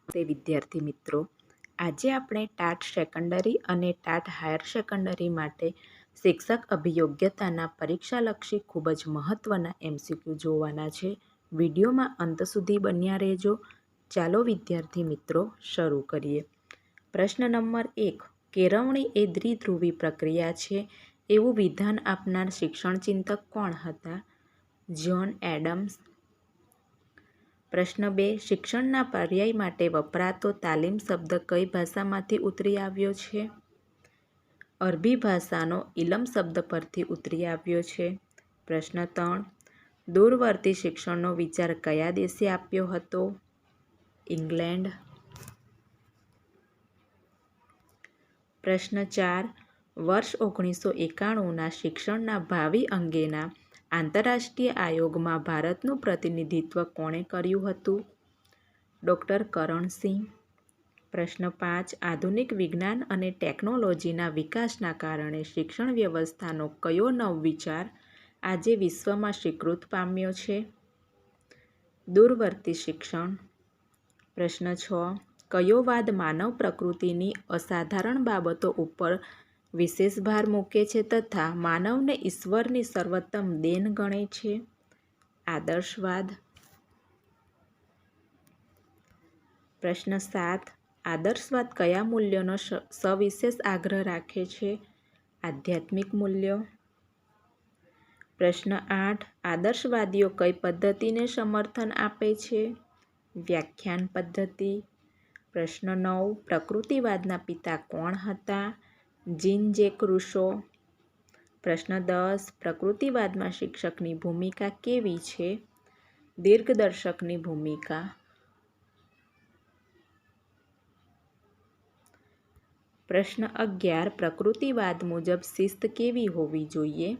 તે વિદ્યાર્થી મિત્રો, આજે આપણે ટાટ સેકન્ડરી અને ટાટ હાયર સેકન્ડરી માટે શિક્ષક અભિયોગ્યતાના પરીક્ષાલક્ષી ખૂબ જ મહત્વના MCQ જોવાના છે. વિડીયોમાં અંત સુધી બન્યા રહેજો. ચાલો વિદ્યાર્થી મિત્રો શરૂ કરીએ. પ્રશ્ન નંબર 1. કેળવણી એ દ્વિધ્રુવી પ્રક્રિયા છે એવું વિધાન આપનાર શિક્ષણ ચિંતક કોણ હતા? John Adam's. પ્રશ્ન 2. શિક્ષણના પર્યાય માટે વપરાતો તાલીમ શબ્દ કઈ ભાષામાંથી ઉતરી આવ્યો છે? અરબી ભાષાનો ઇલમ શબ્દ પરથી ઉતરી આવ્યો છે. પ્રશ્ન 3. દૂરવર્તી શિક્ષણનો વિચાર કયા દેશે આપ્યો હતો? ઇંગ્લેન્ડ. પ્રશ્ન 4. વર્ષ 1991ના શિક્ષણના ભાવિ અંગેના આંતરરાષ્ટ્રીય આયોગમાં ભારતનું પ્રતિનિધિત્વ કોણે કર્યું હતું? ડૉક્ટર કરણ સિંહ. પ્રશ્ન 5. આધુનિક વિજ્ઞાન અને ટેકનોલોજીના વિકાસના કારણે શિક્ષણ વ્યવસ્થાનો કયો નવવિચાર આજે વિશ્વમાં સ્વીકૃત પામ્યો છે? દૂરવર્તી શિક્ષણ. પ્રશ્ન 6. કયો વાદ માનવ પ્રકૃતિની અસાધારણ બાબતો ઉપર વિશેષ ભાર મૂકે છે તથા માનવને ઈશ્વરની સર્વોત્તમ દેન ગણે છે? આદર્શવાદ. પ્રશ્ન 7. આદર્શવાદ કયા મૂલ્યોનો સવિશેષ આગ્રહ રાખે છે? આધ્યાત્મિક મૂલ્યો. પ્રશ્ન 8. આદર્શવાદીઓ કઈ પદ્ધતિને સમર્થન આપે છે? વ્યાખ્યાન પદ્ધતિ. પ્રશ્ન 9. પ્રકૃતિવાદના પિતા કોણ હતા? જીન જેક રૂસો. પ્રશ્ન 10. પ્રકૃતિવાદમાં શિક્ષકની ભૂમિકા કેવી છે? દિગ્દર્શકની ભૂમિકા. પ્રશ્ન 11. પ્રકૃતિવાદ મુજબ શિસ્ત કેવી હોવી જોઈએ?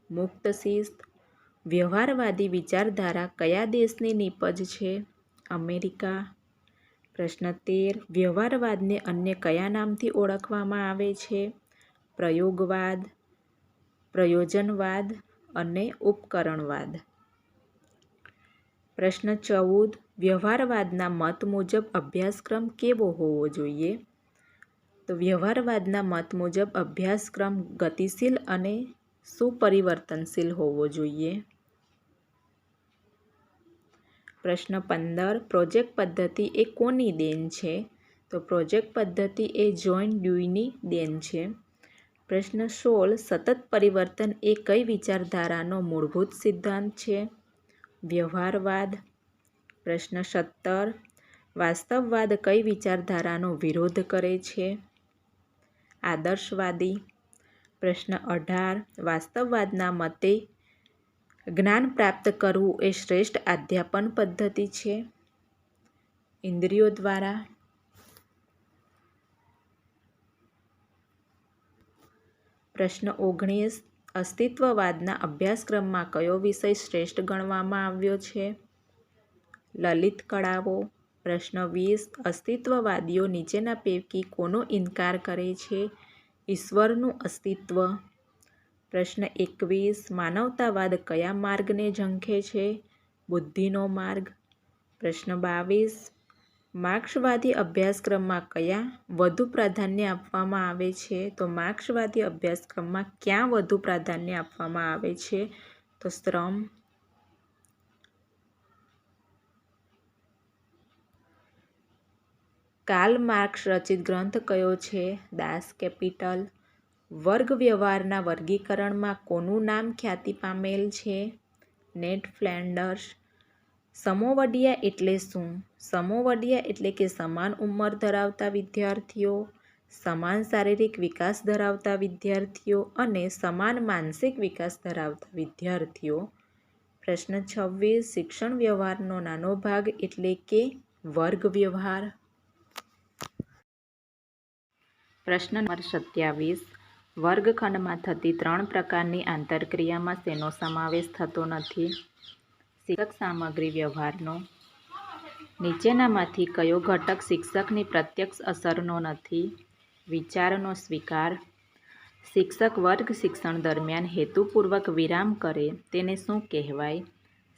મુક્ત શિસ્ત. વ્યવહારવાદી વિચારધારા કયા દેશની નીપજ છે? અમેરિકા. પ્રશ્ન 13. વ્યવહારવાદને અન્ય કયા નામથી ઓળખવામાં આવે છે? પ્રયોગવાદ, પ્રયોજનવાદ અને ઉપકરણવાદ. પ્રશ્ન 14. વ્યવહારવાદના મત મુજબ અભ્યાસક્રમ કેવો હોવો જોઈએ? તો વ્યવહારવાદના મત મુજબ અભ્યાસક્રમ ગતિશીલ અને સુપરિવર્તનશીલ હોવો જોઈએ. પ્રશ્ન 15. પ્રોજેક્ટ પદ્ધતિ એ કોની દેન છે? તો પ્રોજેક્ટ પદ્ધતિ એ જ્હોન ડ્યુઈની દેન છે. પ્રશ્ન 16. સતત પરિવર્તન એ કઈ વિચારધારાનો મૂળભૂત સિદ્ધાંત છે? વ્યવહારવાદ. પ્રશ્ન 17. વાસ્તવવાદ કઈ વિચારધારાનો વિરોધ કરે છે? આદર્શવાદી. પ્રશ્ન 18. વાસ્તવવાદના મતે જ્ઞાન પ્રાપ્ત કરવું એ શ્રેષ્ઠ અધ્યાપન પદ્ધતિ છે? ઇન્દ્રિયો દ્વારા. પ્રશ્ન 19. અસ્તિત્વવાદના અભ્યાસક્રમમાં કયો વિષય શ્રેષ્ઠ ગણવામાં આવ્યો છે? લલિત કળાઓ. પ્રશ્ન 20. અસ્તિત્વવાદીઓ નીચેના પૈકી કોનો ઇનકાર કરે છે? ઈશ્વરનું અસ્તિત્વ. પ્રશ્ન 21. માનવતાવાદ કયા માર્ગને ઝંખે છે? બુદ્ધિનો માર્ગ. પ્રશ્ન 22. માર્ક્સવાદી અભ્યાસક્રમમાં કયા વધુ પ્રાધાન્ય આપવામાં આવે છે? તો માર્ક્સવાદી અભ્યાસક્રમમાં ક્યાં વધુ પ્રાધાન્ય આપવામાં આવે છે? તો શ્રમ. કાર્લ માર્ક્સ રચિત ગ્રંથ કયો છે? દાસ કેપિટલ. વર્ગ વ્યવહારના વર્ગીકરણમાં કોનું નામ ખ્યાતિ પામેલ છે? નેટ ફ્લેન્ડર્સ. સમોવડીયા એટલે શું? સમોવડીયા એટલે કે સમાન ઉંમર ધરાવતા વિદ્યાર્થીઓ, સમાન શારીરિક વિકાસ ધરાવતા વિદ્યાર્થીઓ અને સમાન માનસિક વિકાસ ધરાવતા વિદ્યાર્થીઓ. પ્રશ્ન 26. શિક્ષણ વ્યવહારનો નાનો ભાગ એટલે કે વર્ગ વ્યવહાર. પ્રશ્ન નંબર 27. વર્ગખંડમાં થતી 3 પ્રકારની આંતરક્રિયામાં શેનો સમાવેશ થતો નથી? શિક્ષક સામગ્રી વ્યવહારનો. નીચેનામાંથી કયો ઘટક શિક્ષકની પ્રત્યક્ષ અસરનો નથી? વિચારનો સ્વીકાર. શિક્ષક વર્ગ શિક્ષણ દરમિયાન હેતુપૂર્વક વિરામ કરે તેને શું કહેવાય?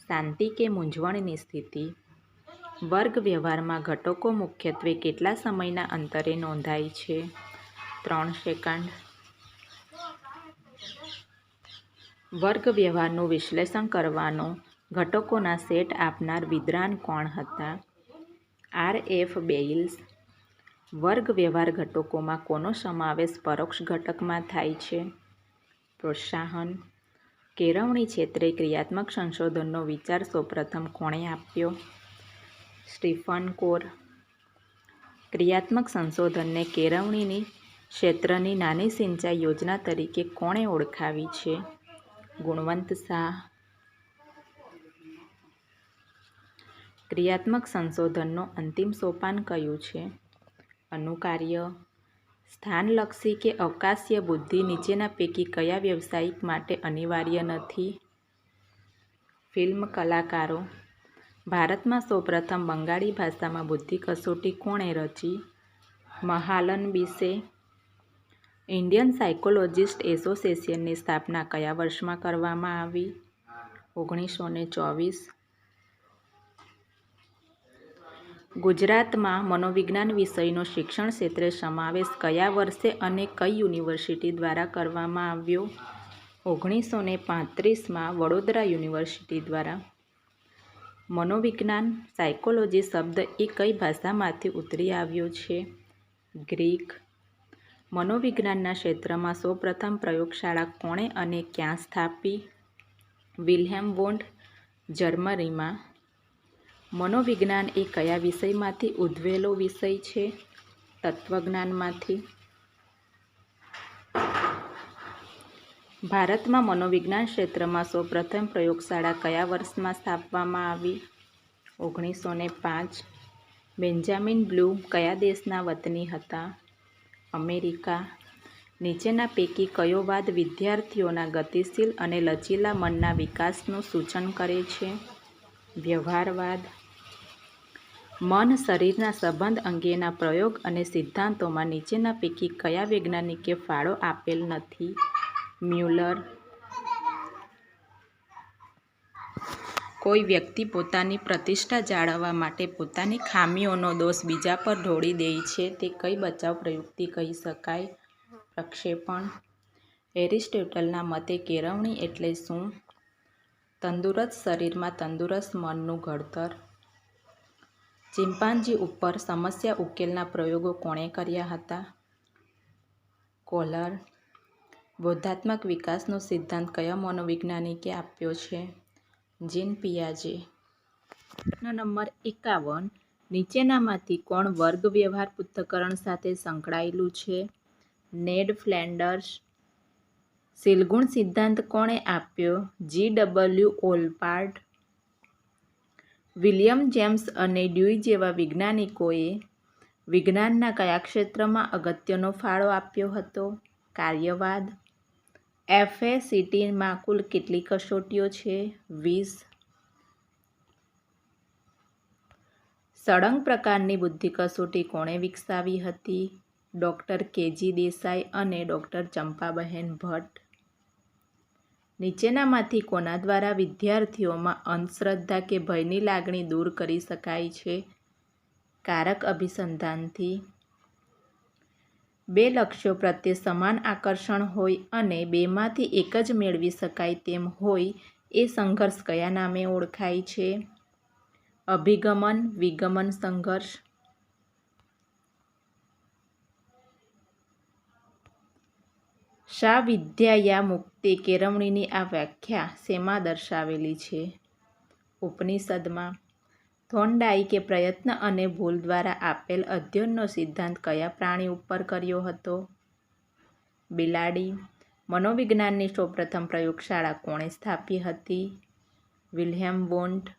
શાંતિ કે મૂંઝવણની સ્થિતિ. વર્ગ વ્યવહારમાં ઘટકો મુખ્યત્વે કેટલા સમયના અંતરે નોંધાય છે? 3 સેકન્ડ. વર્ગ વ્યવહારનું વિશ્લેષણ કરવાનો ઘટકોના સેટ આપનાર વિદ્વાન કોણ હતા? R.F. બેઇલ્સ. વર્ગ વ્યવહાર ઘટકોમાં કોનો સમાવેશ પરોક્ષ ઘટકમાં થાય છે? પ્રોત્સાહન. કેળવણી ક્ષેત્રે ક્રિયાત્મક સંશોધનનો વિચાર સૌપ્રથમ કોણે આપ્યો? Stephen core. ક્રિયાત્મક સંશોધનને કેળવણી ક્ષેત્રની નાની સિંચાઈ યોજના તરીકે કોણે ઓળખાવી છે? ગુણવંત શાહ. ક્રિયાત્મક સંશોધનનું અંતિમ સોપાન કયું છે? અનુકાર્ય. સ્થાનલક્ષી કે અવકાશીય બુદ્ધિ નીચેના પૈકી કયા વ્યવસાયિક માટે અનિવાર્ય નથી? ફિલ્મ કલાકારો. ભારતમાં સૌપ્રથમ બંગાળી ભાષામાં બુદ્ધિ કસોટી કોણે રચી? મહાલનબિસે. ઇન્ડિયન સાયકોલોજિસ્ટ એસોસિએશનની સ્થાપના કયા વર્ષમાં કરવામાં આવી? 1924. ગુજરાતમાં મનોવિજ્ઞાન વિષયનો શિક્ષણ ક્ષેત્રે સમાવેશ કયા વર્ષે અને કઈ યુનિવર્સિટી દ્વારા કરવામાં આવ્યો? 1935માં વડોદરા યુનિવર્સિટી દ્વારા. મનોવિજ્ઞાન સાયકોલોજી શબ્દ એ કઈ ભાષામાંથી ઉતરી આવ્યો છે? ગ્રીક. મનોવિજ્ઞાનના ક્ષેત્રમાં સૌપ્રથમ પ્રયોગશાળા કોણે અને ક્યાં સ્થાપી? વિલ્હેમ વોન્ડ, જર્મનીમાં. મનોવિજ્ઞાન એ કયા વિષયમાંથી ઉદ્ભવેલો વિષય છે? તત્વજ્ઞાનમાંથી. ભારતમાં મનોવિજ્ઞાન ક્ષેત્રમાં સૌપ્રથમ પ્રયોગશાળા કયા વર્ષમાં સ્થાપવામાં આવી? 1905. બેન્જામિન બ્લૂમ કયા દેશના વતની હતા? અમેરિકા. નીચેના પૈકી કયો વાદ વિદ્યાર્થીઓના ગતિશીલ અને લચીલા મનના વિકાસનું સૂચન કરે છે? વ્યવહારવાદ. મન શરીરના સંબંધ અંગેના પ્રયોગ અને સિદ્ધાંતોમાં નીચેના પૈકી કયા વૈજ્ઞાનિકે ફાળો આપેલ નથી? મ્યુલર. કોઈ વ્યક્તિ પોતાની પ્રતિષ્ઠા જાળવવા માટે પોતાની ખામીઓનો દોષ બીજા પર ઢોળી દે છે તે કઈ બચાવ પ્રવૃત્તિ કહી શકાય? પ્રક્ષેપણ. એરિસ્ટોટલના મતે કેળવણી એટલે શું? તંદુરસ્ત શરીરમાં તંદુરસ્ત મનનું ઘડતર. ચિમ્પાન્જી ઉપર સમસ્યા ઉકેલના પ્રયોગો કોણે કર્યા હતા? કોહલર. બોધાત્મક વિકાસનો સિદ્ધાંત કયા મનોવૈજ્ઞાનિકે આપ્યો છે? જીન પિયાજે. પ્રશ્ન નંબર 51. નીચેનામાંથી કોણ વર્ગ વ્યવહાર પૃથ્થકરણ સાથે સંકળાયેલું છે? નેડ ફ્લેન્ડર્સ. શીલગુણ સિદ્ધાંત કોણે આપ્યો? G.W. ઓલપાર્ડ. વિલિયમ જેમ્સ અને ડ્યુઈ જેવા વૈજ્ઞાનિકોએ વિજ્ઞાનના કયા ક્ષેત્રમાં અગત્યનો ફાળો આપ્યો હતો? કાર્યવાદ. FACTમાં કુલ કેટલી કસોટીઓ છે? 20. સળંગ પ્રકારની બુદ્ધિ કસોટી કોણે વિકસાવી હતી? ડૉ. કે.જી. દેસાઈ અને ડૉ. ચંપાબહેન ભટ્ટ. નીચેનામાંથી કોના દ્વારા વિદ્યાર્થીઓમાં અંધશ્રદ્ધા કે ભયની લાગણી દૂર કરી શકાય છે? કારક અભિસંધાનથી. બે લક્ષ્યો પ્રત્યે સમાન આકર્ષણ હોય અને બેમાંથી એક જ મેળવી શકાય તેમ હોય એ સંઘર્ષ કયા નામે ઓળખાય છે? અભિગમન વિગમન સંઘર્ષ. સા વિદ્યાયા મુક્તે કેળવણીની આ વ્યાખ્યા શેમાં દર્શાવેલી છે? ઉપનિષદમાં. થોર્નડાઈકે પ્રયત્ન અને ભૂલ દ્વારા આપેલ અધ્યયનનો સિદ્ધાંત કયા પ્રાણી ઉપર કર્યો હતો? બિલાડી. મનોવિજ્ઞાનની સૌપ્રથમ પ્રયોગશાળા કોણે સ્થાપી હતી? વિલ્હેમ વોન્ડ.